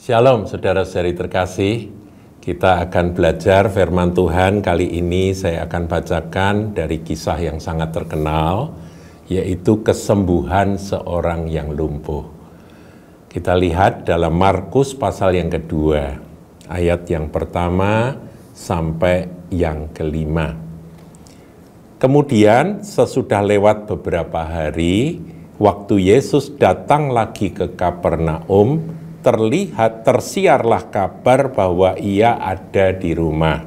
Shalom saudara-saudari terkasih, kita akan belajar firman Tuhan. Kali ini saya akan bacakan dari kisah yang sangat terkenal, yaitu kesembuhan seorang yang lumpuh. Kita lihat dalam Markus pasal yang kedua, ayat yang pertama sampai yang kelima. Kemudian sesudah lewat beberapa hari, waktu Yesus datang lagi ke Kapernaum, tersiarlah kabar bahwa ia ada di rumah.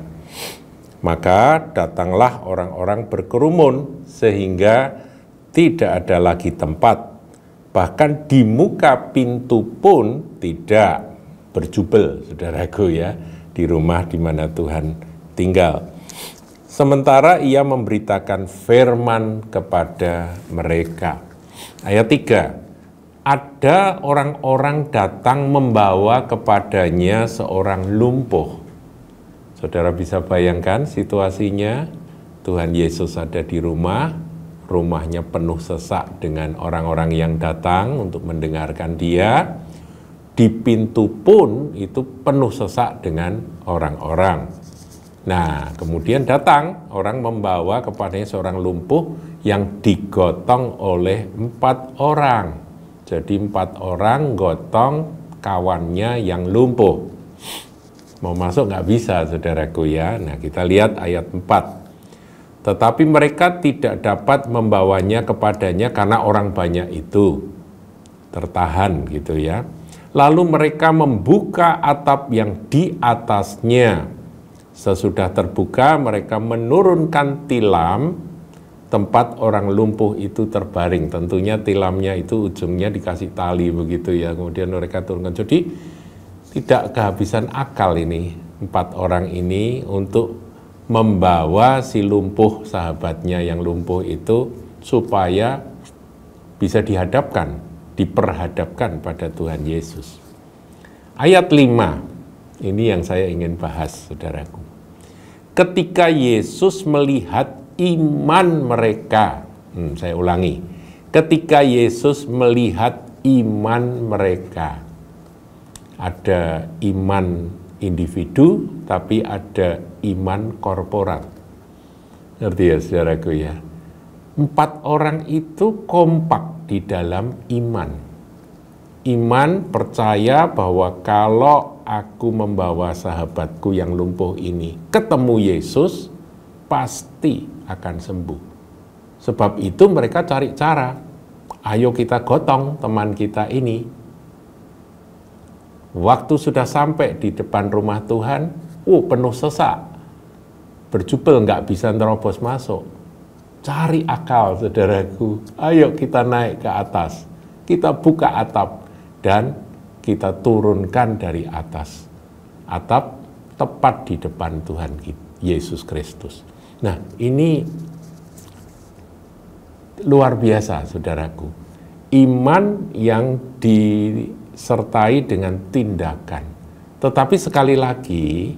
Maka datanglah orang-orang berkerumun sehingga tidak ada lagi tempat. Bahkan di muka pintu pun tidak berjubel, saudaraku ya, di rumah di mana Tuhan tinggal. Sementara ia memberitakan firman kepada mereka. Ayat 3. Ada orang-orang datang membawa kepadanya seorang lumpuh. Saudara bisa bayangkan situasinya, Tuhan Yesus ada di rumah, rumahnya penuh sesak dengan orang-orang yang datang untuk mendengarkan dia. Di pintu pun itu penuh sesak dengan orang-orang. Nah, kemudian datang orang membawa kepadanya seorang lumpuh yang digotong oleh 4 orang. Jadi 4 orang gotong kawannya yang lumpuh. Mau masuk nggak bisa, saudaraku ya. Nah, kita lihat ayat 4. Tetapi mereka tidak dapat membawanya kepadanya karena orang banyak itu. Tertahan gitu ya. Lalu mereka membuka atap yang di atasnya. Sesudah terbuka, mereka menurunkan tilam tempat orang lumpuh itu terbaring. Tentunya tilamnya itu ujungnya dikasih tali begitu ya. Kemudian mereka turunkan. Jadi tidak kehabisan akal ini 4 orang ini untuk membawa si lumpuh, sahabatnya yang lumpuh itu, supaya bisa diperhadapkan pada Tuhan Yesus. Ayat 5, ini yang saya ingin bahas, saudaraku. Ketika Yesus melihat iman mereka, saya ulangi, ketika Yesus melihat iman mereka, ada iman individu, tapi ada iman korporat. Ngerti ya, saudaraku ya? 4 orang itu kompak di dalam iman. Iman percaya bahwa kalau aku membawa sahabatku yang lumpuh ini ketemu Yesus, pasti akan sembuh. Sebab itu mereka cari cara. Ayo kita gotong teman kita ini. Waktu sudah sampai di depan rumah Tuhan, penuh sesak. Berjubel, nggak bisa terobos masuk. Cari akal, saudaraku. Ayo kita naik ke atas. Kita buka atap dan kita turunkan dari atas. Atap tepat di depan Tuhan Yesus Kristus. Nah, ini luar biasa, saudaraku. Iman yang disertai dengan tindakan. Tetapi sekali lagi,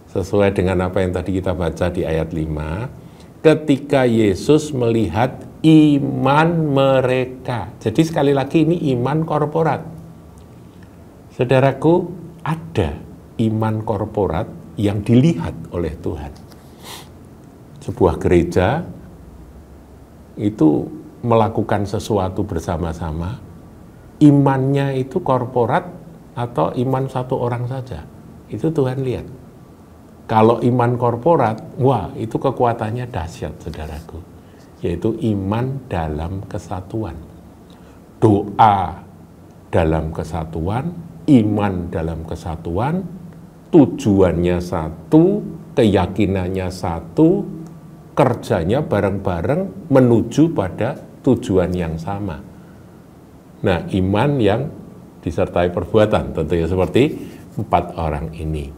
sesuai dengan apa yang tadi kita baca di ayat 5, ketika Yesus melihat iman mereka. Jadi sekali lagi ini iman korporat. Saudaraku, ada iman korporat yang dilihat oleh Tuhan. Sebuah gereja itu melakukan sesuatu bersama-sama, imannya itu korporat atau iman satu orang saja, itu Tuhan lihat. Kalau iman korporat, wah itu kekuatannya dahsyat, saudaraku, yaitu iman dalam kesatuan, doa dalam kesatuan, iman dalam kesatuan, tujuannya satu, keyakinannya satu, kerjanya bareng-bareng menuju pada tujuan yang sama. Nah, iman yang disertai perbuatan, tentunya seperti 4 orang ini.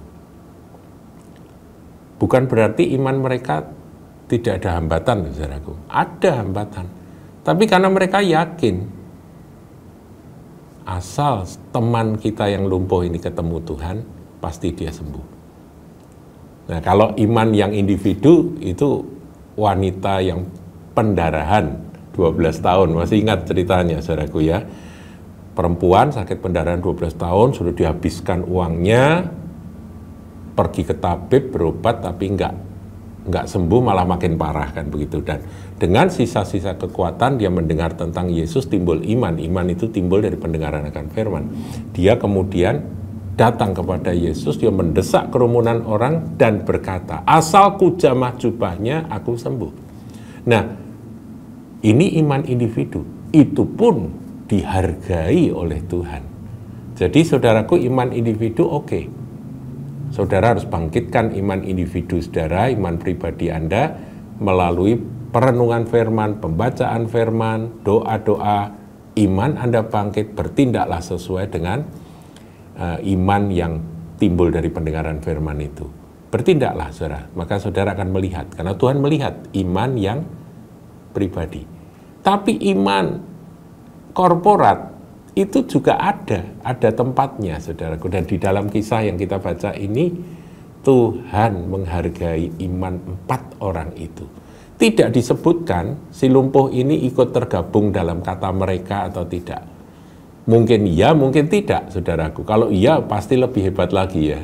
Bukan berarti iman mereka tidak ada hambatan, saudaraku. Ada hambatan. Tapi karena mereka yakin, asal teman kita yang lumpuh ini ketemu Tuhan, pasti dia sembuh. Nah, kalau iman yang individu itu wanita yang pendarahan 12 tahun, masih ingat ceritanya, saudaraku ya. perempuan sakit pendarahan 12 tahun, sudah dihabiskan uangnya, pergi ke tabib berobat tapi nggak sembuh, malah makin parah kan begitu. Dan dengan sisa-sisa kekuatan dia mendengar tentang Yesus, timbul iman. Iman itu timbul dari pendengaran akan firman. Dia kemudian datang kepada Yesus, dia mendesak kerumunan orang dan berkata, asal ku jamah jubahnya aku sembuh. Nah, ini iman individu, itu pun dihargai oleh Tuhan. Jadi saudaraku, iman individu oke. Saudara harus bangkitkan iman individu saudara, iman pribadi Anda melalui perenungan firman, pembacaan firman, doa-doa. Iman Anda bangkit, bertindaklah sesuai dengan iman yang timbul dari pendengaran firman itu. Bertindaklah saudara, maka saudara akan melihat, karena Tuhan melihat iman yang pribadi. Tapi iman korporat itu juga ada tempatnya saudaraku. Dan di dalam kisah yang kita baca ini, Tuhan menghargai iman 4 orang itu. Tidak disebutkan si lumpuh ini ikut tergabung dalam kata mereka atau tidak. Mungkin iya, mungkin tidak saudaraku. Kalau iya pasti lebih hebat lagi ya.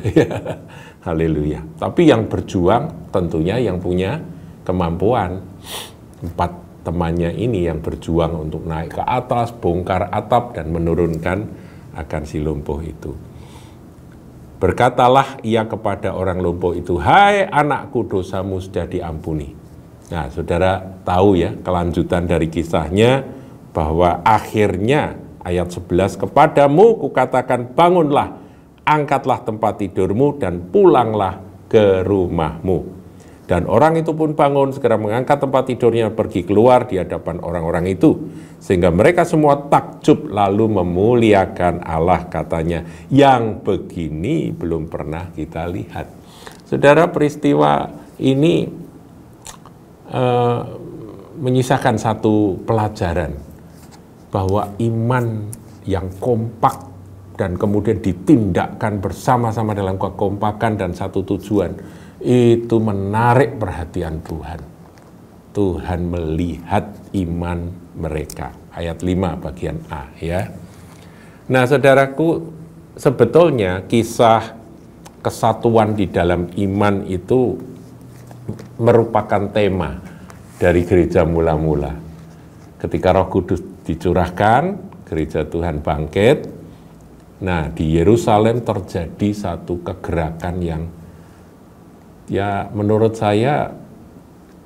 Haleluya. Tapi yang berjuang tentunya yang punya kemampuan. 4 temannya ini yang berjuang untuk naik ke atas, bongkar atap dan menurunkan akan si lumpuh itu. Berkatalah ia kepada orang lumpuh itu, hai anakku, dosamu sudah diampuni. Nah, saudara tahu ya kelanjutan dari kisahnya, bahwa akhirnya ayat 11, kepadamu kukatakan bangunlah, angkatlah tempat tidurmu dan pulanglah ke rumahmu. Dan orang itu pun bangun, segera mengangkat tempat tidurnya, pergi keluar di hadapan orang-orang itu. Sehingga mereka semua takjub lalu memuliakan Allah, katanya, yang begini belum pernah kita lihat. Saudara, peristiwa ini menyisakan satu pelajaran, bahwa iman yang kompak dan kemudian ditindakkan bersama-sama dalam kekompakan dan satu tujuan, itu menarik perhatian Tuhan. Tuhan melihat iman mereka. Ayat 5 bagian A ya. Nah saudaraku, sebetulnya kisah kesatuan di dalam iman itu merupakan tema dari gereja mula-mula. Ketika Roh Kudus dicurahkan, gereja Tuhan bangkit. Nah di Yerusalem terjadi satu kegerakan yang ya menurut saya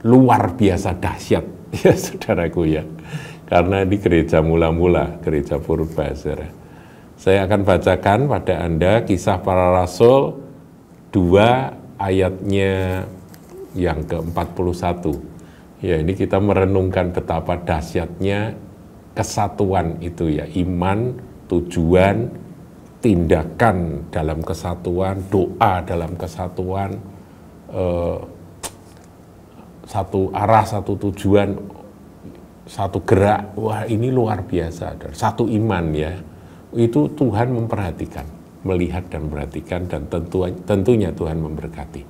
luar biasa dahsyat ya saudaraku ya. Karena di gereja mula-mula, gereja purba saudara. Saya akan bacakan pada Anda Kisah Para Rasul 2 ayatnya yang ke-41. Ya ini kita merenungkan betapa dahsyatnya kesatuan itu ya. Iman, tujuan, tindakan dalam kesatuan, doa dalam kesatuan, satu arah, satu tujuan, satu gerak. Wah ini luar biasa. Satu iman ya. Itu Tuhan memperhatikan, melihat dan memperhatikan, dan tentunya Tuhan memberkati.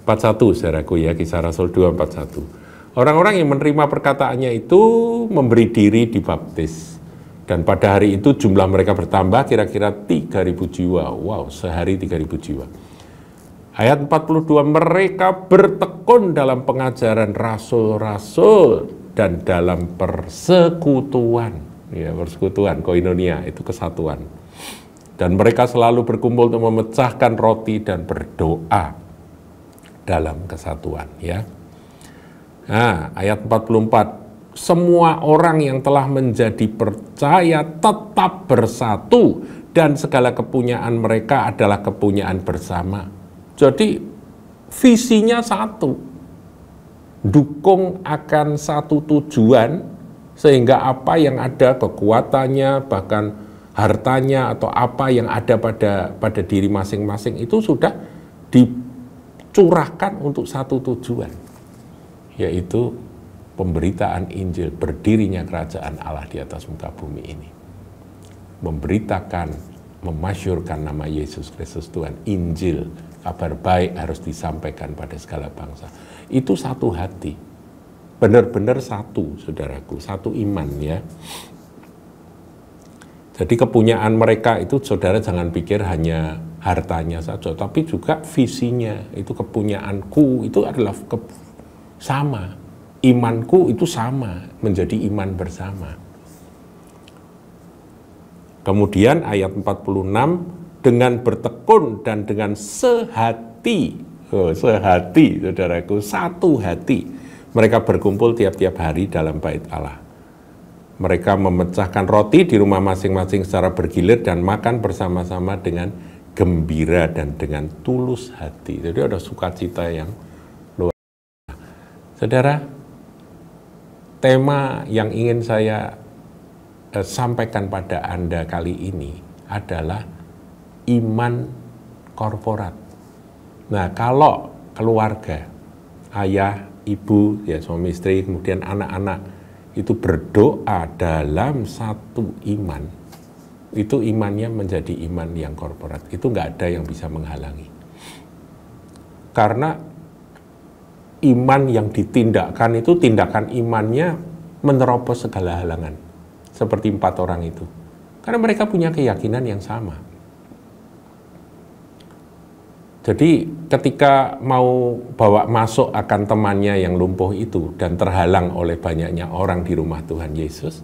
41 saudaraku ya, Kisah Rasul 2:41. Orang-orang yang menerima perkataannya itu memberi diri dibaptis. Dan pada hari itu jumlah mereka bertambah kira-kira 3.000 jiwa. Wow, sehari 3.000 jiwa. Ayat 42, mereka bertekun dalam pengajaran rasul-rasul dan dalam persekutuan. Ya, persekutuan, koinonia, itu kesatuan. Dan mereka selalu berkumpul untuk memecahkan roti dan berdoa dalam kesatuan. Ya. Nah, ayat 44, semua orang yang telah menjadi percaya tetap bersatu dan segala kepunyaan mereka adalah kepunyaan bersama. Jadi visinya satu, dukung akan satu tujuan, sehingga apa yang ada kekuatannya, bahkan hartanya atau apa yang ada pada diri masing-masing itu sudah dicurahkan untuk satu tujuan, yaitu pemberitaan Injil, berdirinya kerajaan Allah di atas muka bumi ini. Memberitakan, memasyurkan nama Yesus Kristus Tuhan, Injil, kabar baik harus disampaikan pada segala bangsa. Itu satu hati, benar-benar satu, saudaraku, satu iman ya. Jadi kepunyaan mereka itu saudara jangan pikir hanya hartanya saja, tapi juga visinya. Itu kepunyaanku itu adalah sama. Imanku itu sama, menjadi iman bersama. Kemudian ayat 46, dengan bertekun dan dengan sehati, sehati saudaraku, satu hati, mereka berkumpul tiap-tiap hari dalam bait Allah. Mereka memecahkan roti di rumah masing-masing secara bergilir dan makan bersama-sama dengan gembira dan dengan tulus hati. Jadi ada sukacita yang luar biasa. Saudara, tema yang ingin saya sampaikan pada Anda kali ini adalah iman korporat. Nah, kalau keluarga, ayah, ibu, ya suami istri, kemudian anak-anak, itu berdoa dalam satu iman, itu imannya menjadi iman yang korporat. Itu nggak ada yang bisa menghalangi. Karena iman yang ditindakkan itu tindakan imannya menerobos segala halangan. Seperti 4 orang itu. Karena mereka punya keyakinan yang sama. Jadi ketika mau bawa masuk akan temannya yang lumpuh itu dan terhalang oleh banyaknya orang di rumah Tuhan Yesus,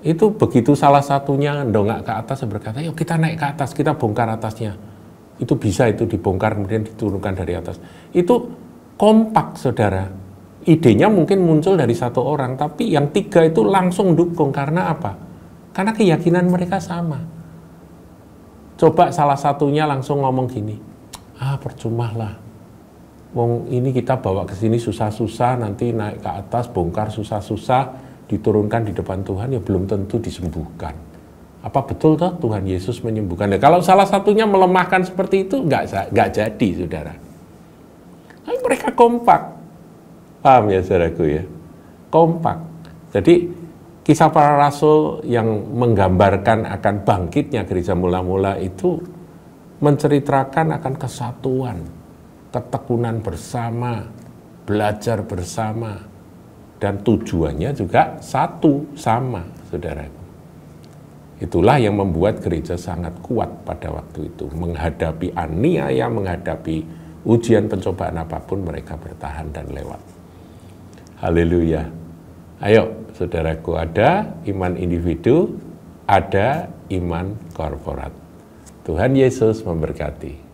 itu begitu salah satunya dongak ke atas berkata, yuk kita naik ke atas, kita bongkar atasnya. Itu bisa itu dibongkar kemudian diturunkan dari atas. Itu kompak saudara. Idenya mungkin muncul dari 1 orang, tapi yang 3 itu langsung dukung. Karena apa? Karena keyakinan mereka sama. Coba salah satunya langsung ngomong gini, percuma lah, wong ini kita bawa ke sini susah-susah, nanti naik ke atas, bongkar susah-susah, diturunkan di depan Tuhan, ya belum tentu disembuhkan. Apa betul toh Tuhan Yesus menyembuhkan? Nah, kalau salah satunya melemahkan seperti itu, nggak jadi, saudara. Tapi mereka kompak, paham ya saudaraku ya? Kompak. Jadi Kisah Para Rasul yang menggambarkan akan bangkitnya gereja mula-mula itu menceritakan akan kesatuan, ketekunan bersama, belajar bersama, dan tujuannya juga satu, sama, saudaraku. Itulah yang membuat gereja sangat kuat pada waktu itu. Menghadapi aniaya, menghadapi ujian pencobaan apapun, mereka bertahan dan lewat. Haleluya. Ayo, saudaraku, ada iman individu, ada iman korporat. Tuhan Yesus memberkati.